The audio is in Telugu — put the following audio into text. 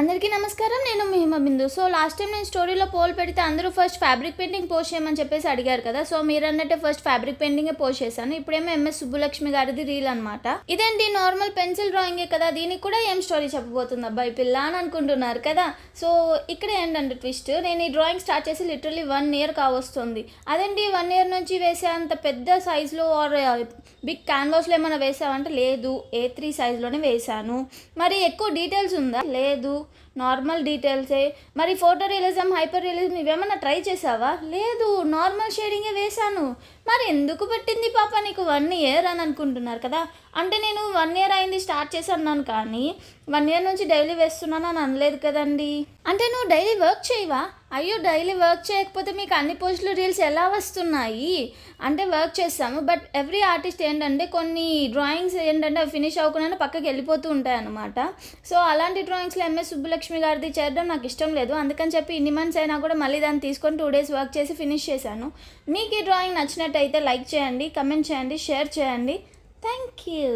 అందరికీ నమస్కారం. నేను మీ హిమబిందు. సో లాస్ట్ టైం నేను స్టోరీలో పోల్ పెడితే అందరూ ఫస్ట్ ఫ్యాబ్రిక్ పెయింటింగ్ పోస్ట్ చేయమని చెప్పేసి అడిగారు కదా. సో మీరు అన్నట్టే ఫస్ట్ ఫ్యాబ్రిక్ పెయింటింగే పోస్ట్ చేశాను. ఇప్పుడేమో ఎంఎస్ సుబ్బులక్ష్మి గారిది రీల్ అనమాట. ఇదేంటి నార్మల్ పెన్సిల్ డ్రాయింగే కదా, దీనికి కూడా ఏం స్టోరీ చెప్పబోతుంది అబ్బాయి పిల్ల అని అనుకుంటున్నారు కదా. సో ఇక్కడ ఏంటంటే ట్విస్ట్, నేను ఈ డ్రాయింగ్ స్టార్ట్ చేసి లిటరలీ 1 year కావస్తుంది. అదేంటి 1 year నుంచి వేసే అంత పెద్ద సైజులో ఆర్ బిగ్ క్యాన్వాస్లో ఏమైనా వేసావంటే లేదు, A3 సైజులోనే వేసాను. మరి ఎక్కువ డీటెయిల్స్ ఉందా? లేదు, నార్మల్ డీటెయిల్సే. మరి ఫోటో రియలిజం, హైపర్ రియలిజం ఇవేమన్నా ట్రై చేసావా? లేదు, నార్మల్ షేడింగే వేశాను. మరి ఎందుకు పట్టింది పాప నీకు 1 year అని అనుకుంటున్నారు కదా. అంటే నేను 1 year అయింది స్టార్ట్ చేసి అన్నాను, కానీ 1 year నుంచి డైలీ వేస్తున్నాను అని అనలేదు కదండి. అంటే నువ్వు డైలీ వర్క్ చేయవా? అయ్యో, డైలీ వర్క్ చేయకపోతే మీకు అన్ని పోస్టులు రీల్స్ ఎలా వస్తున్నాయి? అంటే వర్క్ చేస్తాము, బట్ ఎవ్రీ ఆర్టిస్ట్ ఏంటంటే కొన్ని డ్రాయింగ్స్ ఏంటంటే అవి ఫినిష్ అవ్వకుండా పక్కకి వెళ్ళిపోతూ ఉంటాయి అన్నమాట. సో అలాంటి డ్రాయింగ్స్లో ఎంఎస్ సుబ్బులక్ష్మి గారిది చేయడం నాకు ఇష్టం లేదు. అందుకని చెప్పి ఇన్ని మంత్స్ అయినా కూడా మళ్ళీ దాన్ని తీసుకొని 2 days వర్క్ చేసి ఫినిష్ చేశాను. మీకు ఈ డ్రాయింగ్ నచ్చినట్టయితే లైక్ చేయండి, కమెంట్ చేయండి, షేర్ చేయండి. Thank you.